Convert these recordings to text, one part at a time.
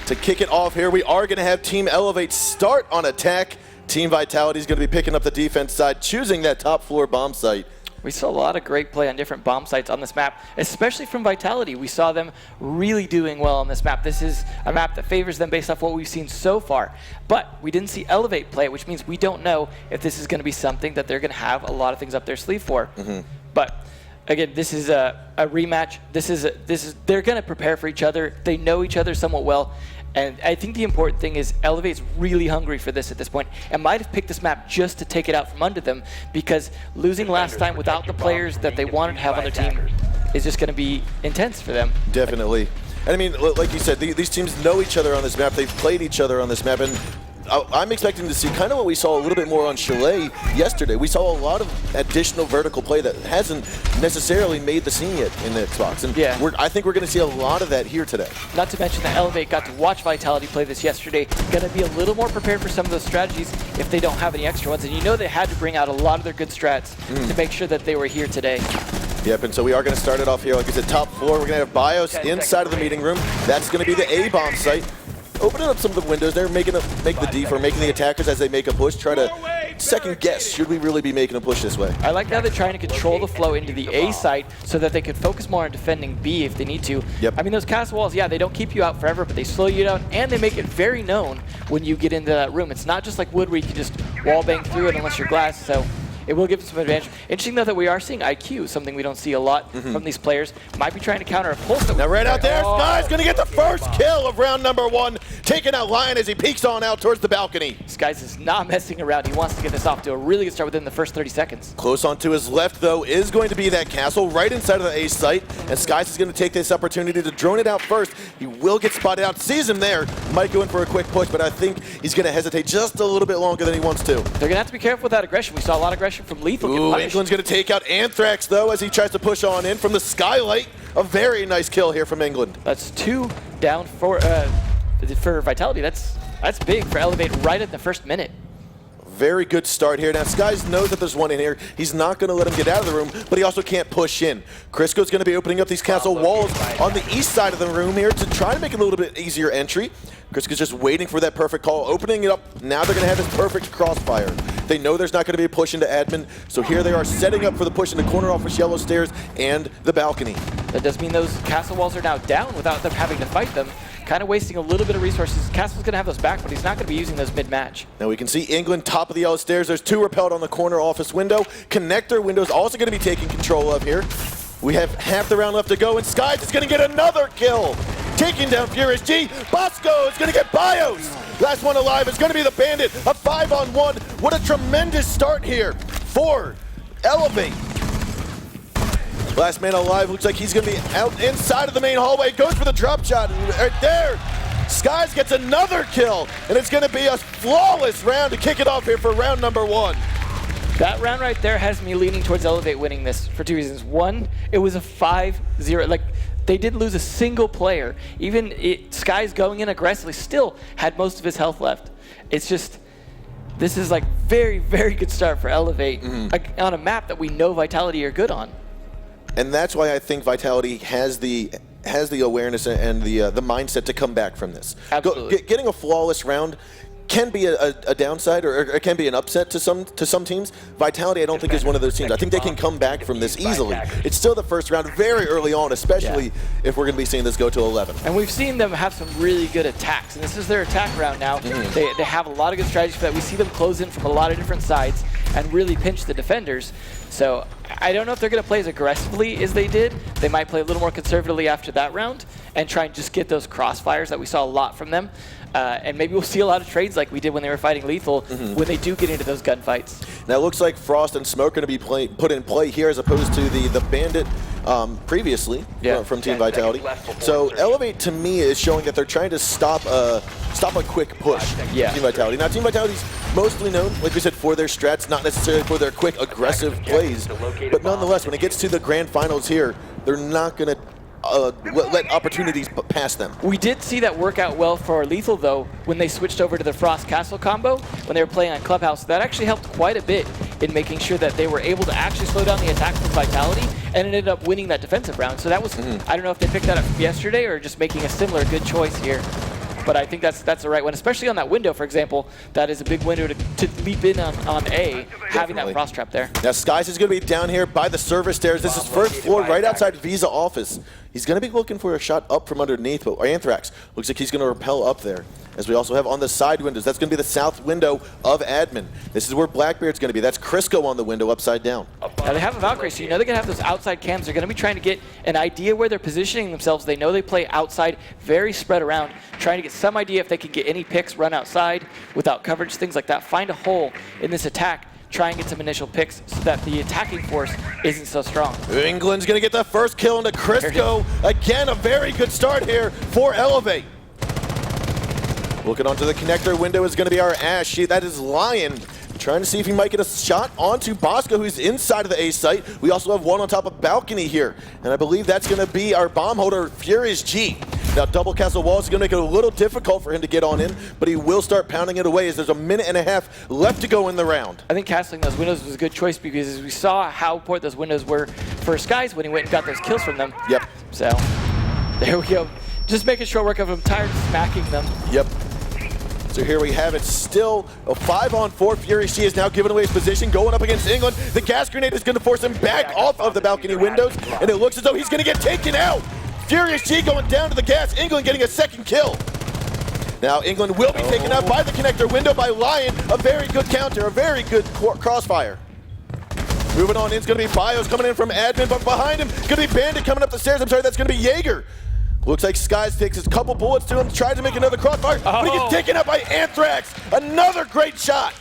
to kick it off here, we are going to have Team Elevate start on attack. Team Vitality is going to be picking up the defense side, choosing that top floor bomb site. We saw a lot of great play on different bomb sites on this map, especially from Vitality. We saw them really doing well on this map. This is a map that favors them based off what we've seen so far. But we didn't see Elevate play, which means we don't know if this is going to be something that they're going to have a lot of things up their sleeve for. But again, this is a rematch. They're going to prepare for each other. They know each other somewhat well. And I think the important thing is Elevate's really hungry for this at this point and might have picked this map just to take it out from under them, because losing last time without the players that they wanted to have on their team is just going to be intense for them. Definitely. And I mean, like you said, these teams know each other on this map. They've played each other on this map. And I'm expecting to see kind of what we saw a little bit more on Chalet yesterday. We saw a lot of additional vertical play that hasn't necessarily made the scene yet in the Xbox. And yeah, I think we're going to see a lot of that here today. Not to mention that Elevate got to watch Vitality play this yesterday. Going to be a little more prepared for some of those strategies if they don't have any extra ones. And you know they had to bring out a lot of their good strats to make sure that they were here today. Yep, and so we are going to start it off here. Like I said, top floor, we're going to have BIOS inside of the meeting room. That's going to be the A-bomb site. Opening up some of the windows there, making the attackers as they make a push, try to second guess, should we really be making a push this way? I like how they're trying to control the flow into the A site so that they can focus more on defending B if they need to. Yep. I mean, those castle walls, yeah, they don't keep you out forever, but they slow you down, and they make it very known when you get into that room. It's not just like wood where you can just wall bang through it unless you're glass, so it will give them some advantage. Interesting, though, that we are seeing IQ, something we don't see a lot from these players. Might be trying to counter a pulse. Now right out there, Sky's going to get the first kill of round number 1, taking out Lion as he peeks on out towards the balcony. Skies is not messing around. He wants to get this off to a really good start within the first 30 seconds. Close on to his left, though, is going to be that castle right inside of the A site, and Skies is going to take this opportunity to drone it out first. He will get spotted out. Sees him there. Might go in for a quick push, but I think he's going to hesitate just a little bit longer than he wants to. They're going to have to be careful with that aggression. We saw a lot of aggression from Lethal. Ooh, England's going to take out Anthrax, though, as he tries to push on in from the skylight. A very nice kill here from England. That's 2 down for Vitality. That's big for Elevate right at the first minute. Very good start here. Now, Skies knows that there's one in here. He's not going to let him get out of the room, but he also can't push in. Crisco's going to be opening up these castle walls on the east side of the room here to try to make it a little bit easier entry. Crisco's just waiting for that perfect call, opening it up. Now they're going to have this perfect crossfire. They know there's not going to be a push into admin, so here they are setting up for the push into corner office, yellow stairs, and the balcony. That does mean those castle walls are now down without them having to fight them. Kind of wasting a little bit of resources. Castle's going to have those back, but he's not going to be using those mid-match. Now we can see England top of the yellow stairs. There's 2 repelled on the corner office window. Connector window's also going to be taken control of here. We have half the round left to go, and Skies is going to get another kill. Taking down Furious G. Bosco is going to get BIOS. Last one alive is going to be the Bandit. A 5-on-1. What a tremendous start here for Elevate. Last man alive looks like he's going to be out inside of the main hallway. Goes for the drop shot right there. Skies gets another kill, and it's going to be a flawless round to kick it off here for round number 1. That round right there has me leaning towards Elevate winning this for 2 reasons. One, it was a 5-0. Like, they didn't lose a single player. Even Skies going in aggressively still had most of his health left. It's just, this is like very, very good start for Elevate on a map that we know Vitality are good on. And that's why I think Vitality has the awareness and the mindset to come back from this. Absolutely. Getting a flawless round can be a downside, or it can be an upset to some teams. Vitality, I don't think, is one of those teams. I think they can come back from this easily. It's still the first round, very early on, especially if we're going to be seeing this go to 11. And we've seen them have some really good attacks, and this is their attack round now. They have a lot of good strategies for that. We see them close in from a lot of different sides and really pinch the defenders. So I don't know if they're going to play as aggressively as they did. They might play a little more conservatively after that round and try and just get those crossfires that we saw a lot from them. And maybe we'll see a lot of trades like we did when they were fighting Lethal when they do get into those gunfights. Now it looks like Frost and Smoke are going to be put in play here as opposed to the Bandit previously from Team Vitality. So Elevate to me is showing that they're trying to stop a quick push from Team Vitality. Now Team Vitality's mostly known, like we said, for their strats, not necessarily for their quick aggressive plays. But nonetheless, when it gets to the grand finals here, they're not going to let opportunities pass them. We did see that work out well for Lethal, though, when they switched over to the Frost Castle combo when they were playing on Clubhouse. That actually helped quite a bit in making sure that they were able to actually slow down the attack from Vitality and ended up winning that defensive round. So that was, I don't know if they picked that up yesterday or just making a similar good choice here. but I think that's the right one, especially on that window, for example. That is a big window to leap in on A, having that frost trap there. Now Skies is going to be down here by the service stairs. This is first floor, right outside Visa office. He's going to be looking for a shot up from underneath, but Anthrax looks like he's going to rappel up there. As we also have on the side windows, that's going to be the south window of admin. This is where Blackbeard's going to be. That's Crisco on the window upside down. Now they have a Valkyrie, so you know they're going to have those outside cams. They're going to be trying to get an idea where they're positioning themselves. They know they play outside, very spread around, trying to get some idea if they can get any picks, run outside without coverage, things like that. Find a hole in this attack. Try and get some initial picks so that the attacking force isn't so strong. England's going to get the first kill into Crisco. Again, a very good start here for Elevate. Looking onto the connector window is going to be our Ash. That is Lion trying to see if he might get a shot onto Bosco, who's inside of the A site. We also have one on top of balcony here, and I believe that's going to be our bomb holder, Furious G. Now, double castle wall is going to make it a little difficult for him to get on in, but he will start pounding it away as there's a minute and a half left to go in the round. I think castling those windows was a good choice because as we saw how important those windows were for Skies when he went and got those kills from them. Yep. So, there we go. Just making short work of him, tired of smacking them. Yep. So here we have it, still a 5-on-4. Furious G is now giving away his position, going up against England. The gas grenade is going to force him back off of the balcony windows, and it looks as though he's going to get taken out. Furious G going down to the gas, England getting a second kill. Now England will be taken out by the connector window by Lion. A very good counter, a very good crossfire. Moving on in, it's going to be Bios coming in from admin, but behind him, going to be Bandit coming up the stairs. I'm sorry, that's going to be Jaeger. Looks like Skies takes a couple bullets to him, tries to make another crossfire, but he gets taken out by Anthrax. Another great shot.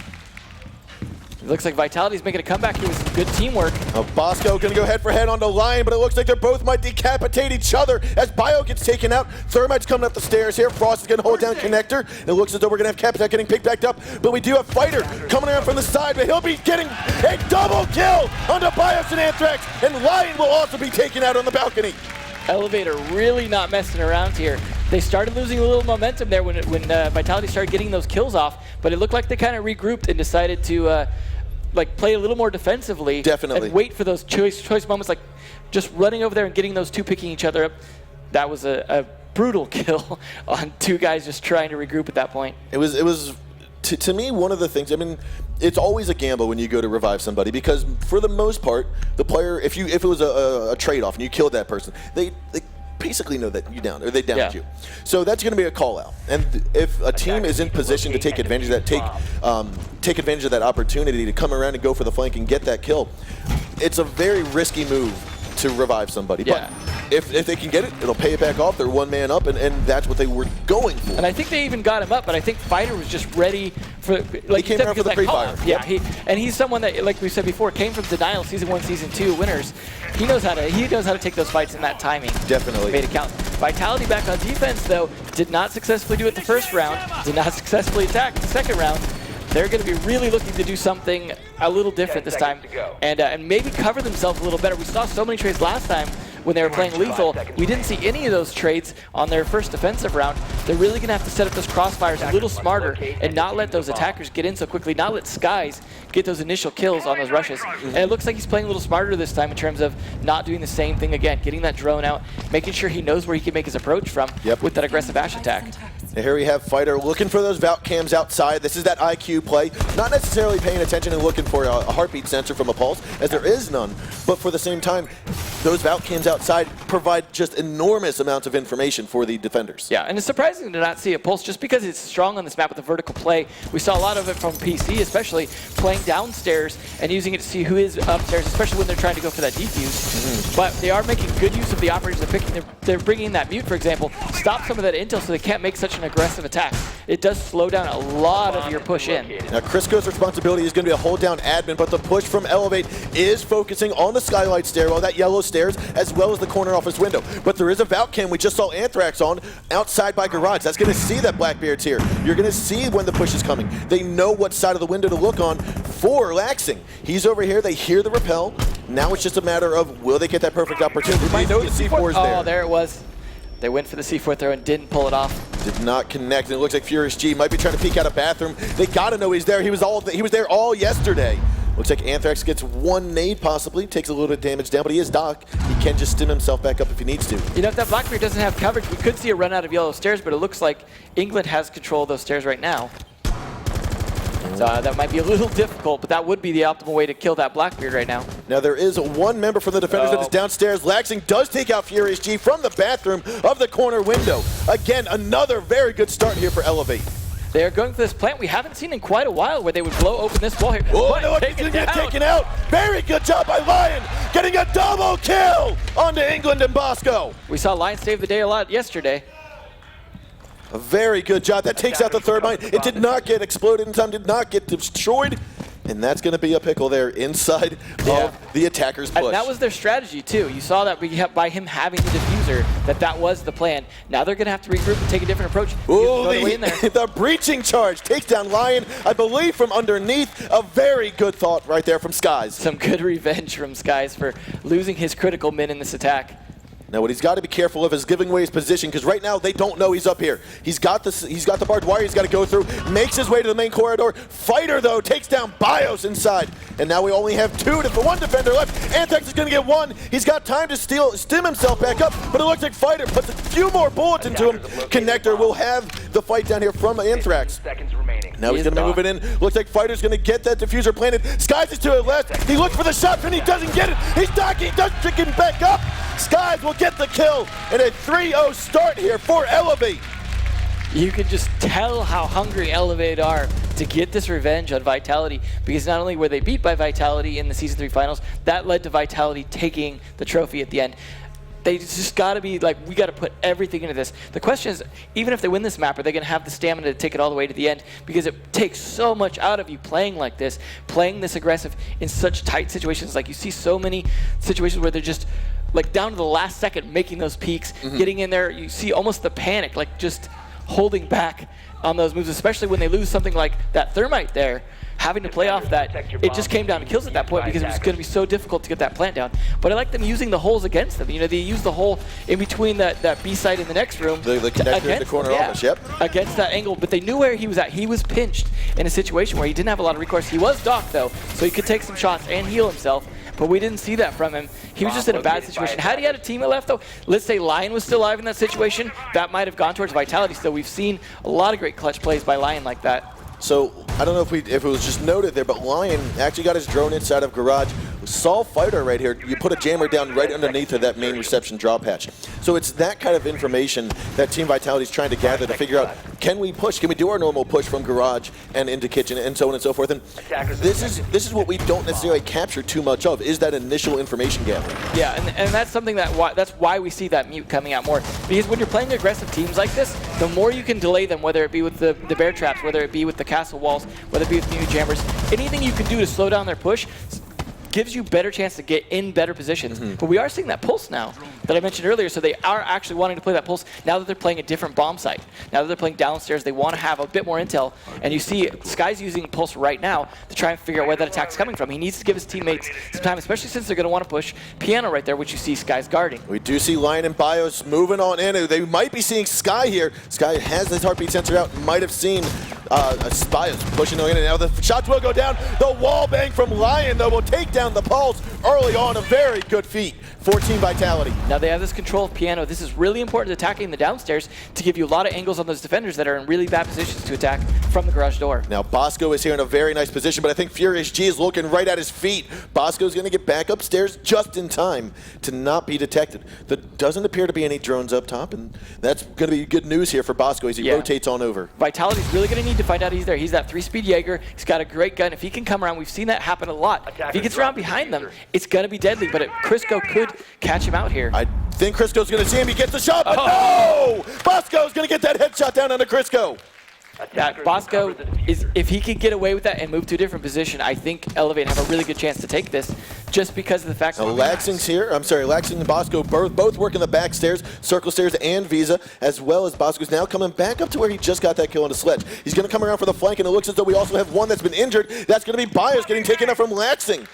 It looks like Vitality's making a comeback here with some good teamwork. Bosco gonna go head for head onto Lion, but it looks like they both might decapitate each other as Bio gets taken out. Thermite's coming up the stairs here. Frost is gonna hold down Connector. It looks as though we're gonna have Capitat getting picked back up, but we do have Fighter coming around from the side, but he'll be getting a double kill onto Bios and Anthrax, and Lion will also be taken out on the balcony. Elevator really not messing around here. They started losing a little momentum there when Vitality started getting those kills off, but it looked like they kind of regrouped and decided to play a little more defensively. Definitely. And wait for those choice moments, like just running over there and getting those two picking each other up. That was a brutal kill on two guys just trying to regroup at that point. It was to me, one of the things, I mean, it's always a gamble when you go to revive somebody because for the most part, the player, if it was a trade-off and you killed that person, they basically know that you downed or they downed you. So that's going to be a call out. And if a team is in position to take advantage of that, take advantage of that opportunity to come around and go for the flank and get that kill, it's a very risky move to revive somebody. Yeah. But if they can get it, it'll pay it back off. They're one man up, and that's what they were going for. And I think they even got him up, but I think Fighter was just ready for, like he came around for the pre-fire. Yeah, he's someone that, like we said before, came from Denial Season 1, Season 2 winners. He knows how to take those fights in that timing. Definitely. Made it count. Vitality back on defense, though, did not successfully do it the first round, did not successfully attack the second round. They're going to be really looking to do something a little different this time and maybe cover themselves a little better. We saw so many trades last time when they were playing lethal. We didn't see any of those trades on their first defensive round. They're really going to have to set up those crossfires a little smarter and not let those attackers get in so quickly, not let Skies get those initial kills on those rushes. And it looks like he's playing a little smarter this time in terms of not doing the same thing again, getting that drone out, making sure he knows where he can make his approach from with that aggressive Ash attack. And here we have Fighter looking for those Valk cams outside. This is that IQ play. Not necessarily paying attention and looking for a heartbeat sensor from a pulse, as there is none. But for the same time, those Valk cams outside provide just enormous amounts of information for the defenders. Yeah, and it's surprising to not see a pulse just because it's strong on this map with the vertical play. We saw a lot of it from PC, especially playing downstairs and using it to see who is upstairs, especially when they're trying to go for that defuse. But they are making good use of the operators. They're bringing that mute, for example, stop some of that intel so they can't make such an aggressive attack. It does slow down a lot of your push in. Now Crisco's responsibility is going to be to hold down admin, but the push from Elevate is focusing on the skylight stairwell, that yellow stairs, as well as the corner office window. But there is a Valk cam we just saw Anthrax on outside by garage. That's going to see that Blackbeard's here. You're going to see when the push is coming. They know what side of the window to look on for Laxing. He's over here. They hear the rappel. Now it's just a matter of will they get that perfect opportunity. They know the C4 is there. Oh, there it was. They went for the C4 throw and didn't pull it off. Did not connect, and it looks like Furious G might be trying to peek out a bathroom. They gotta know he's there. He was there all yesterday. Looks like Anthrax gets one nade possibly, takes a little bit of damage down, but he is Doc. He can just stim himself back up if he needs to. You know, if that Blackbeard doesn't have coverage, we could see a run out of yellow stairs, but it looks like England has control of those stairs right now. So that might be a little difficult, but that would be the optimal way to kill that Blackbeard right now. Now there is one member from the defenders that is downstairs. Laxing does take out Furious G from the bathroom of the corner window. Again, another very good start here for Elevate. They are going for this plant we haven't seen in quite a while where they would blow open this wall here. Oh, no, he's going to get taken out. Very good job by Lion, getting a double kill onto England and Bosco. We saw Lion save the day a lot yesterday. A very good job. That takes out the third mine. It did not get exploded in time, did not get destroyed. And that's going to be a pickle there inside of the attacker's push. And that was their strategy, too. You saw that by him having the diffuser, that was the plan. Now they're going to have to regroup and take a different approach. Ooh, the breaching charge takes down Lion, I believe, from underneath. A very good thought right there from Skies. Some good revenge from Skies for losing his critical min in this attack. Now what he's got to be careful of is giving away his position, because right now they don't know he's up here. He's got the barbed wire he's got to go through, makes his way to the main corridor. Fighter, though, takes down BIOS inside. And now we only have one defender left. Anthrax is going to get one. He's got time to stim himself back up, but it looks like Fighter puts a few more bullets into him. Connector will have the fight down here from Anthrax. Now he's going to be moving in. Looks like Fighter's going to get that diffuser planted. Skies is to his left. He looks for the shot, and he doesn't get it. He's docking, chicken back up. Skies will get the kill, and a 3-0 start here for Elevate. You can just tell how hungry Elevate are to get this revenge on Vitality, because not only were they beat by Vitality in the Season 3 finals, that led to Vitality taking the trophy at the end. They just got to be like, we got to put everything into this. The question is, even if they win this map, are they going to have the stamina to take it all the way to the end? Because it takes so much out of you playing like this, playing this aggressive in such tight situations. Like, you see so many situations where they're just like down to the last second making those peaks, getting in there. You see almost the panic, like just holding back on those moves, especially when they lose something like that Thermite there. Having to play off that, it just came down to kills at that point because it was going to be so difficult to get that plant down. But I like them using the holes against them. You know, they use the hole in between that B site in the next room. The connector in the corner office, yep. Against that angle, but they knew where he was at. He was pinched in a situation where he didn't have a lot of recourse. He was Doc, though, so he could take some shots and heal himself. But we didn't see that from him. He was just in a bad situation. Had he had a teammate left, though, let's say Lion was still alive in that situation, that might have gone towards Vitality. So we've seen a lot of great clutch plays by Lion like that. So, I don't know if it was just noted there, but Lion actually got his drone inside of Garage. Saw Fighter right here. You put a jammer down right underneath of that main reception drop hatch. So it's that kind of information that Team Vitality is trying to gather to figure out, can we push? Can we do our normal push from Garage and into Kitchen and so on and so forth? And this is what we don't necessarily capture too much of, is that initial information gathering. Yeah, and that's something that's why we see that mute coming out more. Because when you're playing aggressive teams like this, the more you can delay them, whether it be with the bear traps, whether it be with the castle walls, whether it be with new jammers, anything you can do to slow down their push gives you better chance to get in better positions. But we are seeing that pulse now that I mentioned earlier, so they are actually wanting to play that pulse now that they're playing a different bomb site. Now that they're playing downstairs, they want to have a bit more intel, and you see Sky's using pulse right now to try and figure out where that attack's coming from. He needs to give his teammates some time, especially since they're going to want to push Piano right there, which you see Sky's guarding. We do see Lion and BIOS moving on in. They might be seeing Sky here. Sky has his heartbeat sensor out, might have seen BIOS pushing in, and now the shots will go down. The wall bang from Lion, though, will take down the Pulse early on. A very good feat for Team Vitality. Now they have this control of Piano. This is really important attacking the downstairs to give you a lot of angles on those defenders that are in really bad positions to attack from the garage door. Now Bosco is here in a very nice position, but I think Furious G is looking right at his feet. Bosco's going to get back upstairs just in time to not be detected. There doesn't appear to be any drones up top, and that's going to be good news here for Bosco as he rotates on over. Vitality's really going to need to find out he's there. He's that 3-speed Jaeger. He's got a great gun. If he can come around, we've seen that happen a lot. If he gets around behind them, it's going to be deadly, but Crisco could catch him out here. I think Crisco's going to see him. He gets the shot, but no! Bosco's going to get that headshot down onto Crisco. That Bosco, if he can get away with that and move to a different position, I think Elevate have a really good chance to take this, just because of the fact that Laxing's here. I'm sorry, Laxing and Bosco both working the back stairs, circle stairs, and Visa, as well as Bosco's now coming back up to where he just got that kill on the sledge. He's going to come around for the flank, and it looks as though we also have one that's been injured. That's going to be BIOS getting taken out from Laxing.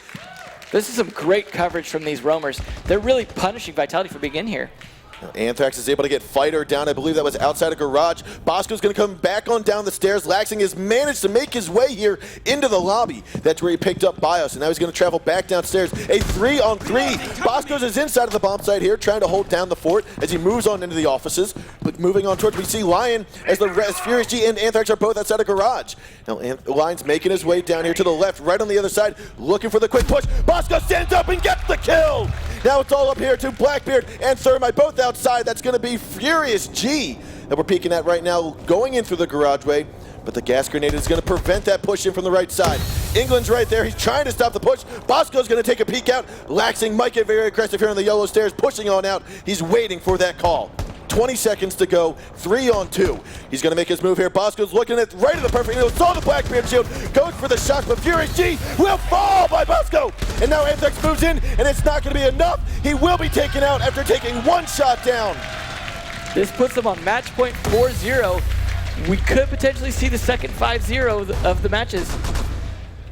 This is some great coverage from these roamers. They're really punishing Vitality for being in here. Anthrax is able to get Fighter down. I believe that was outside a garage. Bosco's going to come back on down the stairs. Laxing has managed to make his way here into the lobby. That's where he picked up Bios, and now he's going to travel back downstairs. A 3-on-3. Bosco's is inside of the bomb site here, trying to hold down the fort as he moves on into the offices. But moving on towards, we see Lion as Furious G and Anthrax are both outside a garage. Now Lion's making his way down here to the left, right on the other side, looking for the quick push. Bosco stands up and gets the kill. Now it's all up here to Blackbeard and Thermite, both outside. That's going to be Furious G that we're peeking at right now, going in through the garageway. But the gas grenade is going to prevent that push in from the right side. England's right there. He's trying to stop the push. Bosco's going to take a peek out. Laxing might get very aggressive here on the yellow stairs, pushing on out. He's waiting for that call. 20 seconds to go, 3-on-2. He's going to make his move here. Bosco's looking at right at the perfect angle. Saw the Blackbeard shield, goes for the shot, but Furious G will fall by Bosco. And now Anthrax moves in, and it's not going to be enough. He will be taken out after taking one shot down. This puts them on match point 4-0. We could potentially see the second 5-0 of the matches.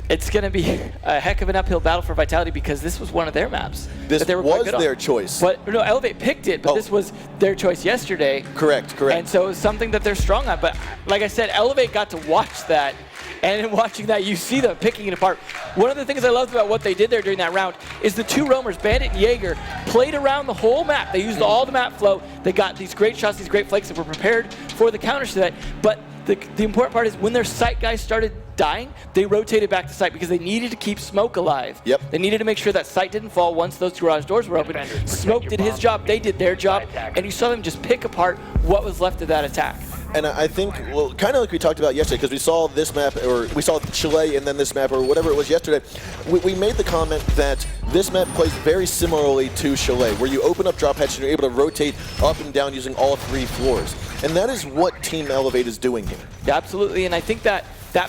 It's going to be a heck of an uphill battle for Vitality because this was one of their maps. This was their choice. But no, Elevate picked it, but this was their choice yesterday. Correct. And so it's something that they're strong on. But like I said, Elevate got to watch that. And in watching that, you see them picking it apart. One of the things I loved about what they did there during that round is the two roamers, Bandit and Jaeger, played around the whole map. They used all the map flow. They got these great shots, these great flakes, and were prepared for the counters to that. But the important part is when their site guys started dying, they rotated back to site because they needed to keep Smoke alive. Yep. They needed to make sure that site didn't fall once those garage doors were open. Smoke did his job, they did their job, and you saw them just pick apart what was left of that attack. And I think, well, kind of like we talked about yesterday, because we saw this map, or we saw Chile and then this map, or whatever it was yesterday, we made the comment that this map plays very similarly to Chile, where you open up drop hatch and you're able to rotate up and down using all 3 floors. And that is what Team Elevate is doing here. Yeah, absolutely, and I think that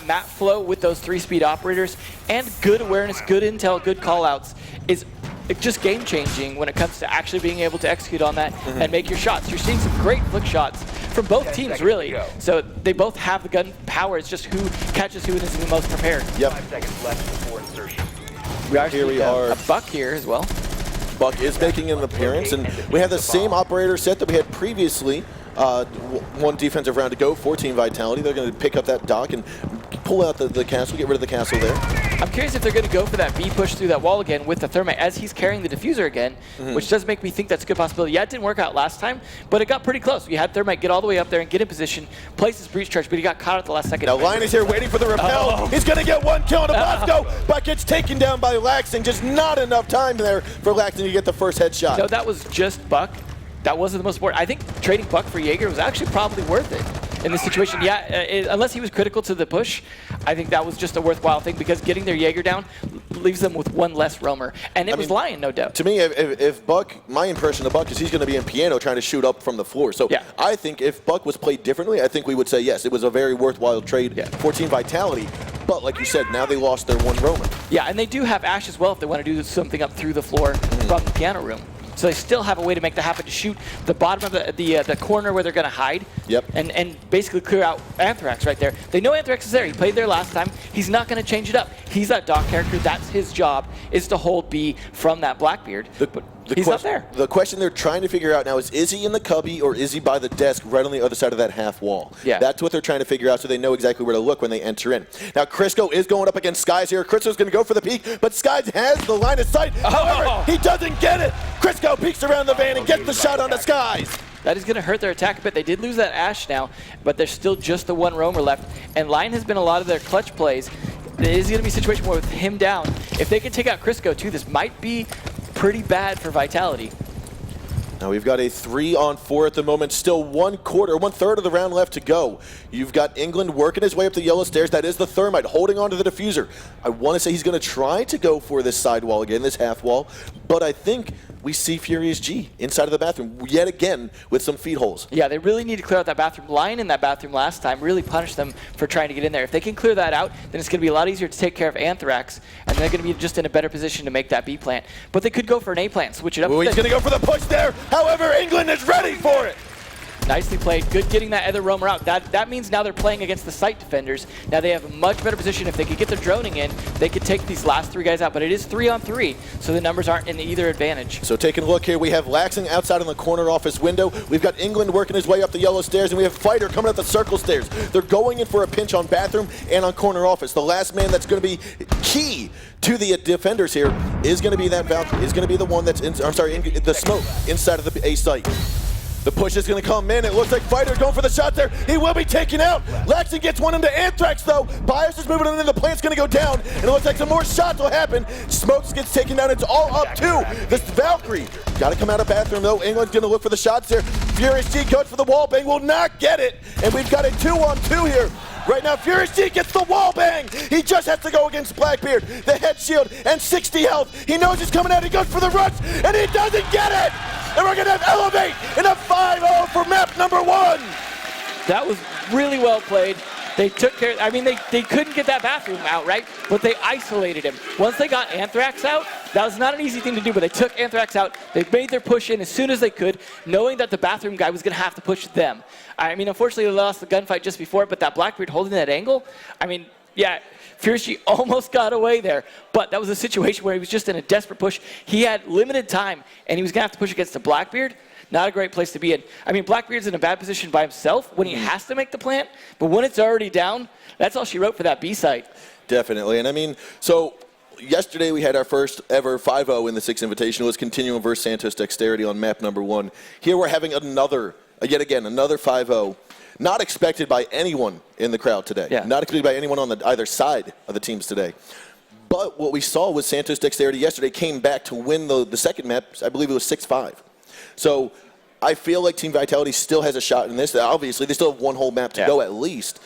map flow with those 3-speed operators and good awareness, good intel, good callouts is just game-changing when it comes to actually being able to execute on that and make your shots. You're seeing some great flick shots from both teams, really. So they both have the gun power. It's just who catches who and is the most prepared. Yep. 5 seconds left before insertion. We are a Buck here as well. Buck is making an appearance, and we have the same operator set that we had previously. One defensive round to go for Team Vitality. They're going to pick up that dock and pull out the castle, get rid of the castle there. I'm curious if they're going to go for that B push through that wall again with the Thermite as he's carrying the diffuser again, which does make me think that's a good possibility. Yeah, it didn't work out last time, but it got pretty close. We had Thermite get all the way up there and get in position, place his breach charge, but he got caught at the last second. Now Lion is here waiting for the repel. He's going to get one kill on a Bosco, but gets taken down by Laxing. Just not enough time there for Laxing to get the first headshot. No, that was just Buck. That wasn't the most important. I think trading Buck for Jaeger was actually probably worth it in this situation. Yeah, unless he was critical to the push, I think that was just a worthwhile thing because getting their Jaeger down leaves them with one less roamer. And it was Lion, no doubt. To me, if Buck, my impression of Buck is he's going to be in piano trying to shoot up from the floor. So yeah. I think if Buck was played differently, I think we would say yes, it was a very worthwhile trade for Team Vitality. But like you said, now they lost their one roamer. Yeah, and they do have Ash as well if they want to do something up through the floor from the piano room. So they still have a way to make that happen, to shoot the bottom of the corner where they're going to hide and basically clear out Anthrax right there. They know Anthrax is there. He played there last time. He's not going to change it up. He's that dock character. That's his job, is to hold B from that Blackbeard. But he's not there. The question they're trying to figure out now is he in the cubby or is he by the desk right on the other side of that half wall? Yeah. That's what they're trying to figure out so they know exactly where to look when they enter in. Now Crisco is going up against Skies here. Crisco's going to go for the peek, but Skies has the line of sight. However, he doesn't get it. Crisco peeks around the van and gets the shot on the Skies. That is going to hurt their attack a bit. They did lose that Ash now, but there's still just the one roamer left. And Lion has been a lot of their clutch plays. It is going to be a situation where with him down, if they can take out Crisco too, this might be pretty bad for Vitality. Now we've got a 3-on-4 at the moment. Still 1/3 of the round left to go. You've got England working his way up the yellow stairs. That is the Thermite holding on to the diffuser. I want to say he's going to try to go for this side wall again, this half wall. But I think we see Furious G inside of the bathroom yet again with some feed holes. Yeah, they really need to clear out that bathroom. Lion in that bathroom last time really punished them for trying to get in there. If they can clear that out, then it's going to be a lot easier to take care of Anthrax, and they're going to be just in a better position to make that B plant. But they could go for an A plant, switch it up. He's going to go for the push there. However, England is ready for it. Nicely played. Good getting that other roamer out. That means now they're playing against the site defenders. Now they have a much better position. If they could get their droning in, they could take these last 3 guys out. But it is 3-on-3, so the numbers aren't in either advantage. So taking a look here, we have Laxing outside in the corner office window. We've got England working his way up the yellow stairs, and we have Fighter coming up the circle stairs. They're going in for a pinch on bathroom and on corner office. The last man that's going to be key to the defenders here is going to be that Valkyrie, is going to be the one that's in, the smoke inside of the A site. The push is going to come in. It looks like Fighter going for the shot there. He will be taken out. Laxing gets one into Anthrax, though. Bias is moving in, and the plant's going to go down. And it looks like some more shots will happen. Smokes gets taken down. It's all up to this Valkyrie. Got to come out of bathroom, though. England's going to look for the shots there. Furious G goes for the wall bang. Will not get it. And we've got a 2-on-2 here. Right now, Furious G gets the wall bang. He just has to go against Blackbeard. The head shield and 60 health. He knows he's coming out. He goes for the rush, and he doesn't get it. And we're going to have Elevate in a 5-0 for map number 1. That was really well played. They took care, I mean, they couldn't get that bathroom out, right? But they isolated him. Once they got Anthrax out, that was not an easy thing to do, but they took Anthrax out. They made their push in as soon as they could, knowing that the bathroom guy was going to have to push them. I mean, unfortunately, they lost the gunfight just before, but that Blackbeard holding that angle, I mean, yeah, Furious G almost got away there, but that was a situation where he was just in a desperate push. He had limited time, and he was going to have to push against the Blackbeard. Not a great place to be in. I mean, Blackbeard's in a bad position by himself when he has to make the plant, but when it's already down, that's all she wrote for that B site. Definitely, and I mean, so yesterday we had our first ever 5-0 in the Six Invitational. It was Continuum versus Santos Dexterity on map number 1. Here we're having yet again, another 5-0. Not expected by anyone in the crowd today. Yeah. Not expected by anyone on either side of the teams today. But what we saw was Santos Dexterity yesterday came back to win the second map. I believe it was 6-5. So I feel like Team Vitality still has a shot in this. Obviously, they still have one whole map to go at least.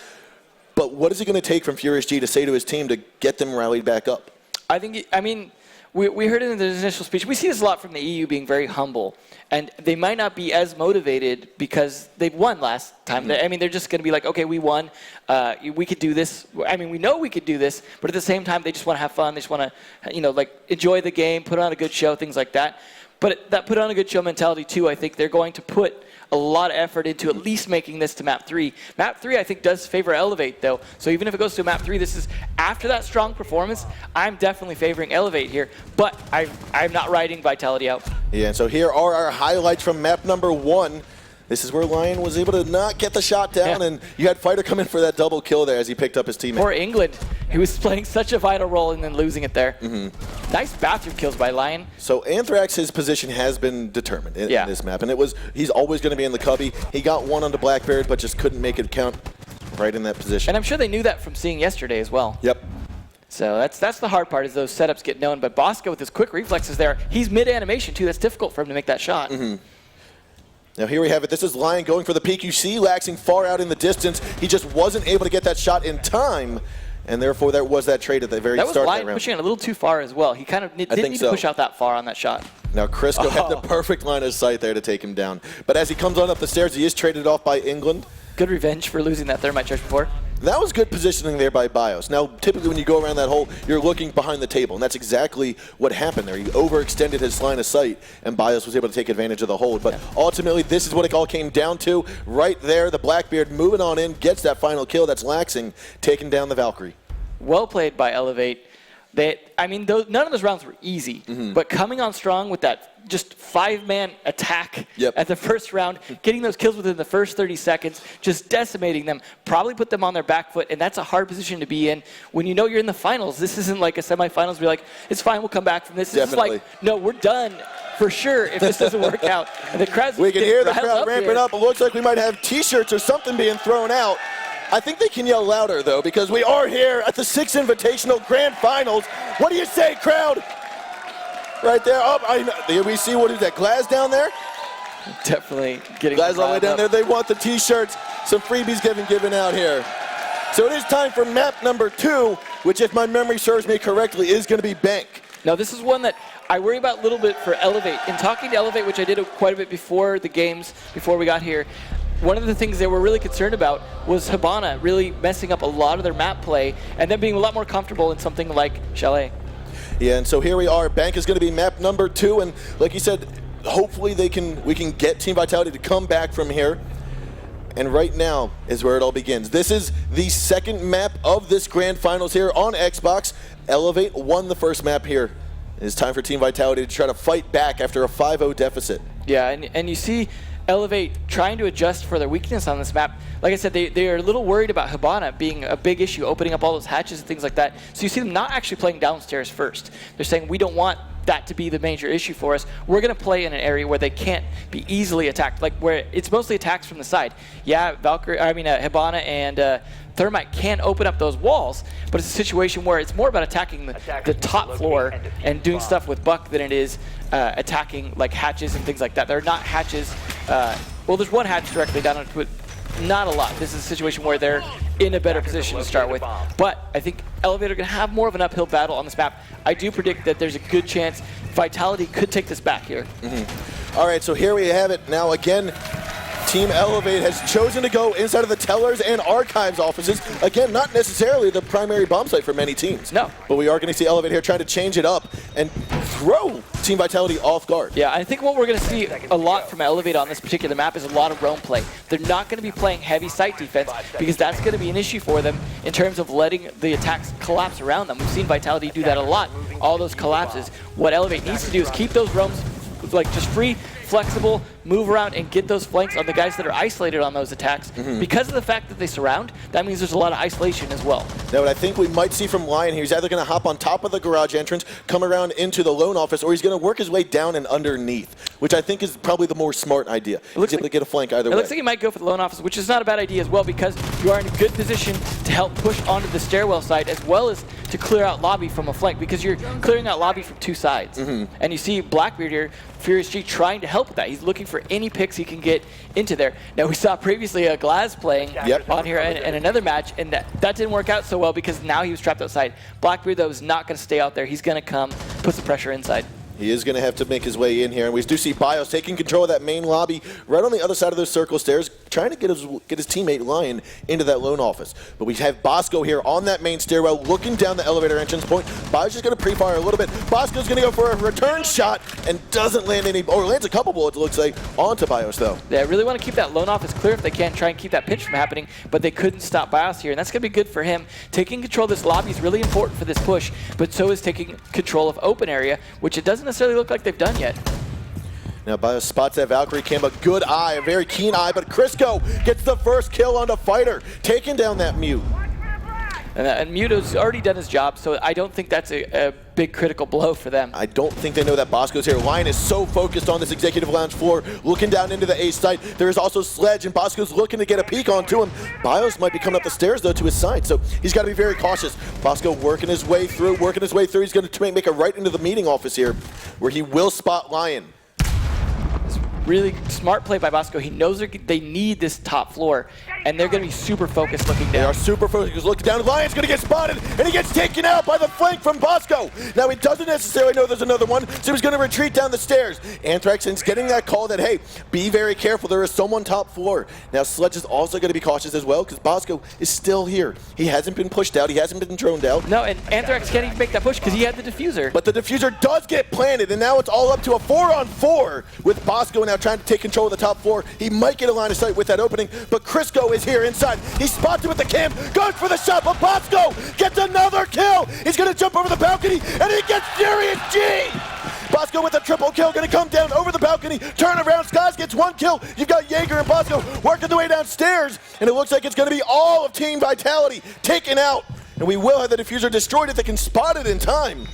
But what is it going to take from Furious G to say to his team to get them rallied back up? I mean, we heard it in the initial speech. We see this a lot from the EU being very humble. And they might not be as motivated because they've won last time. I mean, they're just going to be like, okay, we won. We could do this. I mean, we know we could do this. But at the same time, they just want to have fun. They just want to, like, enjoy the game, put on a good show, things like that. But that put on a good show mentality, too, I think they're going to put a lot of effort into at least making this to map 3. Map 3, I think, does favor Elevate, though. So even if it goes to map 3, this is after that strong performance, I'm definitely favoring Elevate here. But I'm not riding Vitality out. Yeah, and so here are our highlights from map number 1. This is where Lion was able to not get the shot down, and you had Fighter come in for that double kill there as he picked up his teammate. Poor England. He was playing such a vital role and then losing it there. Nice bathroom kills by Lion. So Anthrax, his position has been determined in this map, and he's always going to be in the cubby. He got one onto Blackbeard, but just couldn't make it count right in that position. And I'm sure they knew that from seeing yesterday as well. Yep. So that's the hard part is those setups get known, but Bosco with his quick reflexes there, he's mid-animation too. That's difficult for him to make that shot. Now here we have it. This is Lion going for the PQC, Laxing far out in the distance. He just wasn't able to get that shot in time, and therefore there was that trade at the very start of that round. That was Lion pushing it a little too far as well. He kind of didn't need to push out that far on that shot. Now Crisco had the perfect line of sight there to take him down. But as he comes on up the stairs, he is traded off by England. Good revenge for losing that thermite charge before. That was good positioning there by Bios. Now, typically when you go around that hole, you're looking behind the table, and that's exactly what happened there. He overextended his line of sight, and Bios was able to take advantage of the hold. But ultimately, this is what it all came down to. Right there, the Blackbeard moving on in, gets that final kill. That's Laxing taking down the Valkyrie. Well played by Elevate. None of those rounds were easy, but coming on strong with that just 5-man attack at the first round, getting those kills within the first 30 seconds, just decimating them, probably put them on their back foot, and that's a hard position to be in when you know you're in the finals. This isn't like a semifinals where you're like, it's fine, we'll come back from this. This is like, no, we're done for sure if this doesn't work out. And the crowd's we can hear the crowd ramping up. It looks like we might have T-shirts or something being thrown out. I think they can yell louder, though, because we are here at the Six Invitational Grand Finals. What do you say, crowd? Right there. Oh, we see, what is that, Glass down there? Definitely getting Glass all the way down there. They want the T-shirts. Some freebies given out here. So it is time for map number 2, which, if my memory serves me correctly, is going to be Bank. Now, this is one that I worry about a little bit for Elevate. In talking to Elevate, which I did quite a bit before the games, before we got here, one of the things they were really concerned about was Hibana really messing up a lot of their map play and then being a lot more comfortable in something like Chalet. Yeah, and so here we are. Bank is going to be map number 2, and like you said, hopefully we can get Team Vitality to come back from here. And right now is where it all begins. This is the second map of this Grand Finals here on Xbox. Elevate won the first map here. It's time for Team Vitality to try to fight back after a 5-0 deficit. Yeah, and you see Elevate trying to adjust for their weakness on this map. Like I said, they are a little worried about Hibana being a big issue, opening up all those hatches and things like that. So you see them not actually playing downstairs first. They're saying, we don't want that to be the major issue for us. We're going to play in an area where they can't be easily attacked, like where it's mostly attacks from the side. Yeah, Hibana and Thermite can open up those walls, but it's a situation where it's more about attacking the top floor and doing stuff with Buck than it is attacking like hatches and things like that. There are not hatches. Well, there's one hatch directly down onto it. Not a lot. This is a situation where they're in a better position to start with. But I think Elevate are going to have more of an uphill battle on this map. I do predict that there's a good chance Vitality could take this back here. All right, so here we have it. Now again, Team Elevate has chosen to go inside of the Tellers and Archives offices. Again, not necessarily the primary bomb site for many teams. No. But we are going to see Elevate here trying to change it up and throw Team Vitality off guard. Yeah, I think what we're going to see a lot from Elevate on this particular map is a lot of roam play. They're not going to be playing heavy site defense because that's going to be an issue for them in terms of letting the attacks collapse around them. We've seen Vitality do that a lot, all those collapses. What Elevate needs to do is keep those roams like just free, flexible, move around and get those flanks on the guys that are isolated on those attacks. Because of the fact that they surround, that means there's a lot of isolation as well. Now what I think we might see from Lion here, he's either going to hop on top of the garage entrance, come around into the lone office, or he's going to work his way down and underneath, which I think is probably the more smart idea. He's able to get a flank either way. It looks like he might go for the lone office, which is not a bad idea as well because you are in a good position to help push onto the stairwell side as well as to clear out lobby from a flank because you're clearing out lobby from two sides. And you see Blackbeard here, Furious G, trying to help with that. He's looking for any picks he can get into there. Now we saw previously Glaz playing on here in another match, and that didn't work out so well because now he was trapped outside. Blackbeard though is not going to stay out there. He's going to come, put some pressure inside. He is going to have to make his way in here, and we do see Bios taking control of that main lobby right on the other side of those circle stairs, trying to get his teammate Lion into that lone office. But we have Bosco here on that main stairwell, looking down the elevator entrance point. Bios just going to pre-fire a little bit. Bosco's going to go for a return shot and doesn't land any, or lands a couple bullets, it looks like, onto Bios though. They really want to keep that lone office clear if they can, try and keep that pinch from happening, but they couldn't stop Bios here, and that's going to be good for him. Taking control of this lobby is really important for this push, but so is taking control of open area, which it doesn't necessarily look like they've done yet. Now Bios spots that Valkyrie cam, a good eye, a very keen eye, but Crisco gets the first kill on the fighter, taking down that Mute. And Muto's already done his job, so I don't think that's a big critical blow for them. I don't think they know that Bosco's here. Lion is so focused on this executive lounge floor, looking down into the A site. There is also Sledge, and Bosco's looking to get a peek onto him. Bios might be coming up the stairs, though, to his side, so he's got to be very cautious. Bosco working his way through. He's going to make it right into the meeting office here, where he will spot Lion. Really smart play by Bosco. He knows they need this top floor, and they're going to be super focused looking down. They are super focused looking down. Lion's going to get spotted, and he gets taken out by the flank from Bosco. Now, he doesn't necessarily know there's another one, so he's going to retreat down the stairs. Anthrax is getting that call that, hey, be very careful. There is someone top floor. Now, Sledge is also going to be cautious as well, because Bosco is still here. He hasn't been pushed out. He hasn't been droned out. No, and Anthrax can't even make that push because he had the diffuser. But the diffuser does get planted, and now it's all up to a 4-on-4 with Bosco now trying to take control of the top floor. He might get a line of sight with that opening, but Crisco is here inside. He spots him with the cam, goes for the shot, but Bosco gets another kill. He's going to jump over the balcony, and he gets Furious G. Bosco with a triple kill, going to come down over the balcony, turn around, Skies gets one kill. You've got Jaeger and Bosco working their way downstairs, and it looks like it's going to be all of Team Vitality taken out. And we will have the diffuser destroyed if they can spot it in time.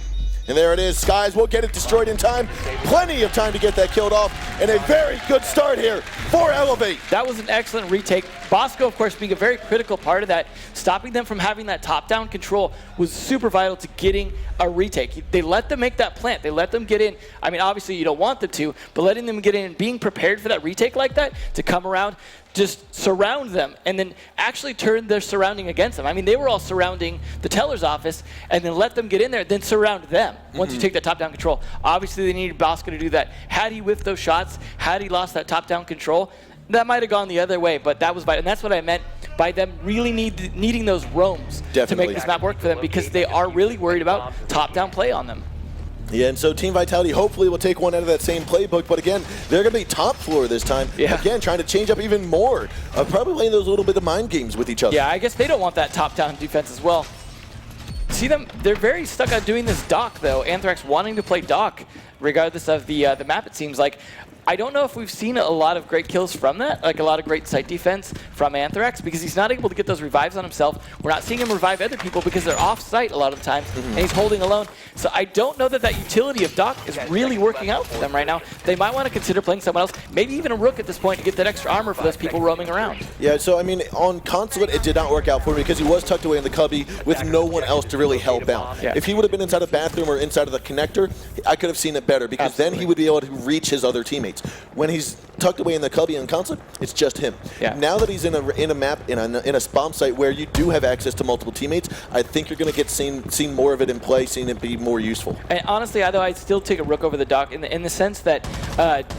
And there it is, Skies will get it destroyed in time. Plenty of time to get that killed off, and a very good start here for Elevate. That was an excellent retake. Bosco, of course, being a very critical part of that, stopping them from having that top-down control was super vital to getting a retake. They let them make that plant. They let them get in. I mean, obviously you don't want them to, but letting them get in and being prepared for that retake like that, to come around, just surround them, and then actually turn their surrounding against them. I mean, they were all surrounding the teller's office, and then let them get in there, then surround them once you take that top-down control. Obviously, they needed Bosco to do that. Had he whiffed those shots, had he lost that top-down control, that might have gone the other way, but that was and that's what I meant by them really needing those roams to make this map work for them, because they are really worried about top-down play on them. Yeah, and so Team Vitality hopefully will take one out of that same playbook, but again, they're going to be top floor this time. Yeah. Again, trying to change up even more, probably playing those little bit of mind games with each other. Yeah, I guess they don't want that top-down defense as well. See them, they're very stuck on doing this Doc, though. Anthrax wanting to play Doc, regardless of the map, it seems like. I don't know if we've seen a lot of great kills from that, like a lot of great site defense from Anthrax, because he's not able to get those revives on himself. We're not seeing him revive other people because they're off-site a lot of the times, and he's holding alone. So I don't know that that utility of Doc is really working out for them right now. They might want to consider playing someone else, maybe even a Rook at this point to get that extra armor for those people roaming around. Yeah, so I mean, on Consulate, it did not work out for him because he was tucked away in the cubby with no one else to really help out. Yeah. If he would have been inside a bathroom or inside of the connector, I could have seen it better because then he would be able to reach his other teammates. When he's tucked away in the cubby on Consulate, it's just him. Yeah. Now that he's in a map, in a bomb site where you do have access to multiple teammates, I think you're going to get seen more of it in play, seen it be more useful. And honestly, although I'd still take a Rook over the Doc in the sense that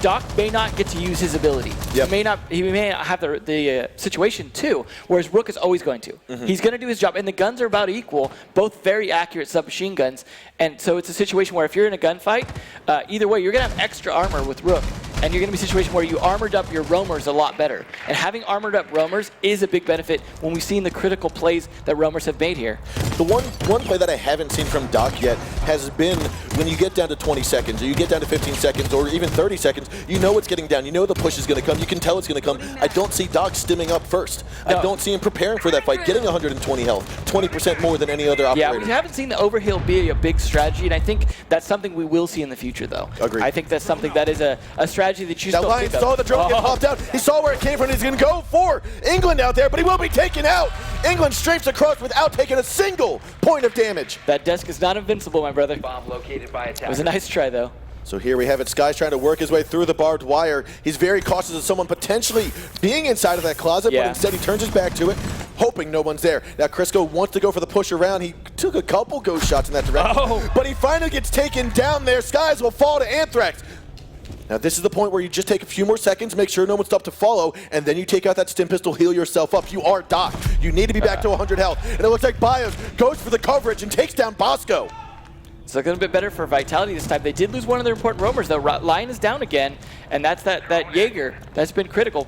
Doc may not get to use his ability. Yep. He may not have the situation too, whereas Rook is always going to. He's going to do his job, and the guns are about equal, both very accurate submachine guns. And so it's a situation where if you're in a gunfight, either way, you're going to have extra armor with Rook. And you're going to be in a situation where you armored up your roamers a lot better. And having armored up roamers is a big benefit when we've seen the critical plays that roamers have made here. The one play that I haven't seen from Doc yet has been when you get down to 20 seconds, or you get down to 15 seconds, or even 30 seconds, you know it's getting down. You know the push is going to come. You can tell it's going to come. I don't see Doc stimming up first. No. I don't see him preparing for that fight, getting 120 health, 20% more than any other operator. Yeah, we haven't seen the overheal be a big strategy, and I think that's something we will see in the future, though. Agreed. I think that's something that is a strategy that you still Lion saw the drone get popped out. He saw where it came from. He's going to go for England out there, but he will be taken out. England strafes across without taking a single point of damage. That desk is not invincible, my brother. Bomb located by attack. It was a nice try, though. So here we have it. Sky's trying to work his way through the barbed wire. He's very cautious of someone potentially being inside of that closet, but instead he turns his back to it, hoping no one's there. Now Crisco wants to go for the push around. He took a couple ghost shots in that direction, but he finally gets taken down there. Skies will fall to Anthrax. Now this is the point where you just take a few more seconds, make sure no one's up to follow, and then you take out that stim pistol, heal yourself up. You are Doc. You need to be back to 100 health. And it looks like Bios goes for the coverage and takes down Bosco. It's looking a bit better for Vitality this time. They did lose one of their important roamers, though. Lion is down again, and that's that Jaeger. That's been critical.